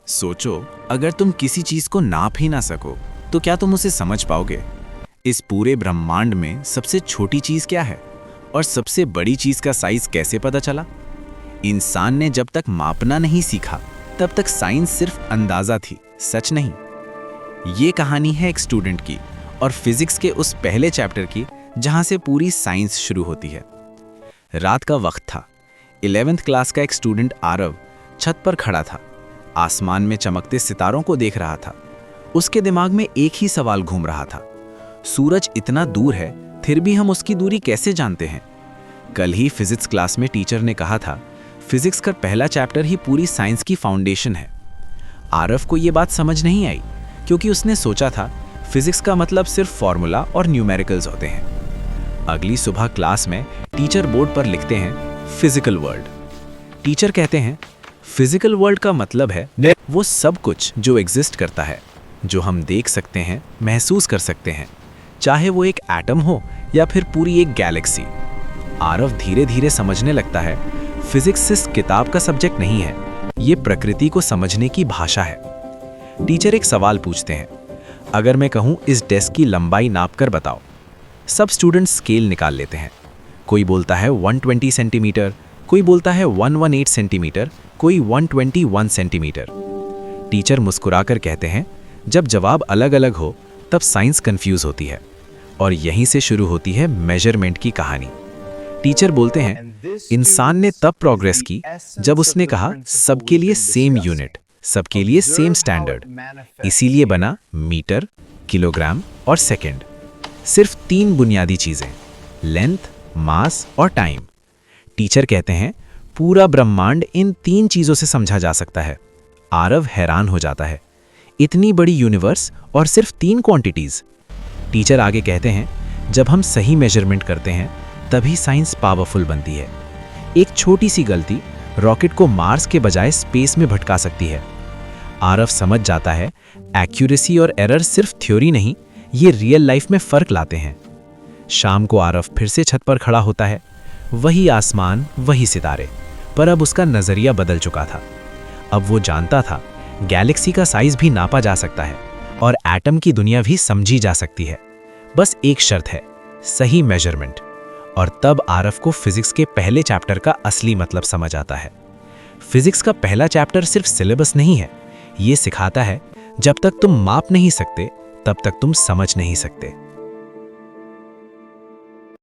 सोचो, अगर तुम किसी चीज को नाप ही ना सको तो क्या तुम उसे समझ पाओगे? इस पूरे ब्रह्मांड में सबसे छोटी चीज क्या है और सबसे बड़ी चीज का साइज कैसे पता चला? इंसान ने जब तक मापना नहीं सीखा तब तक साइंस सिर्फ अंदाजा थी, सच नहीं। ये कहानी है एक स्टूडेंट की और फिजिक्स के उस पहले चैप्टर की जहां से पूरी साइंस शुरू होती है। रात का वक्त था। 11th क्लास का एक स्टूडेंट आरव छत पर खड़ा था, आसमान में चमकते सितारों को देख रहा था। उसके दिमाग में एक ही सवाल घूम रहा था, सूरज इतना दूर है फिर भी हम उसकी दूरी कैसे जानते हैं? कल ही फिजिक्स क्लास में टीचर ने कहा था, फिजिक्स का पहला चैप्टर ही पूरी साइंस की फाउंडेशन है। आरव को यह बात समझ नहीं आई क्योंकि उसने सोचा था फिजिक्स का मतलब सिर्फ फॉर्मूला और न्यूमेरिकल्स होते हैं। अगली सुबह क्लास में टीचर बोर्ड पर लिखते हैं फिजिकल वर्ल्ड। टीचर कहते हैं फिजिकल वर्ल्ड का मतलब है वो सब कुछ जो एग्जिस्ट करता है, जो हम देख सकते हैं, महसूस कर सकते हैं, चाहे वो एक एटम हो या फिर पूरी एक गैलेक्सी। आरव धीरे धीरे समझने लगता है फिजिक्स सिर्फ किताब का सब्जेक्ट नहीं है, ये प्रकृति को समझने की भाषा है। टीचर एक सवाल पूछते हैं, अगर मैं कहूँ इस डेस्क की लंबाई नाप कर बताओ। सब स्टूडेंट्स स्केल निकाल लेते हैं। कोई बोलता है 120 सेंटीमीटर, कोई बोलता है 118 सेंटीमीटर, कोई 121 सेंटीमीटर। टीचर मुस्कुराकर कहते हैं, जब जवाब अलग अलग हो तब साइंस कंफ्यूज होती है और यहीं से शुरू होती है मेजरमेंट की कहानी। टीचर बोलते हैं इंसान ने तब प्रोग्रेस की जब उसने कहा सबके लिए सेम यूनिट, सबके लिए सेम स्टैंडर्ड। इसीलिए बना मीटर, किलोग्राम और सेकंड। सिर्फ 3 बुनियादी चीजें, लेंथ, मास और टाइम। टीचर कहते हैं पूरा ब्रह्मांड इन 3 चीजों से समझा जा सकता है। आरव हैरान हो जाता है, इतनी बड़ी यूनिवर्स और सिर्फ 3 क्वांटिटीज। टीचर आगे कहते हैं जब हम सही मेजरमेंट करते हैं तभी साइंस पावरफुल बनती है। एक छोटी सी गलती रॉकेट को मार्स के बजाय स्पेस में भटका सकती है। आरव समझ जाता है एक्यूरेसी और एरर सिर्फ थ्योरी नहीं, ये रियल लाइफ में फर्क लाते हैं। शाम को आरव फिर से छत पर खड़ा होता है, वही आसमान, वही सितारे, पर अब उसका नजरिया बदल चुका था। अब वो जानता था गैलेक्सी का साइज भी नापा जा सकता है और एटम की दुनिया भी समझी जा सकती है। बस एक शर्त है, सही मेजरमेंट। और तब आरव को फिजिक्स के पहले चैप्टर का असली मतलब समझ आता है। फिजिक्स का पहला चैप्टर सिर्फ सिलेबस नहीं है, ये सिखाता है जब तक तुम माप नहीं सकते तब तक तुम समझ नहीं सकते।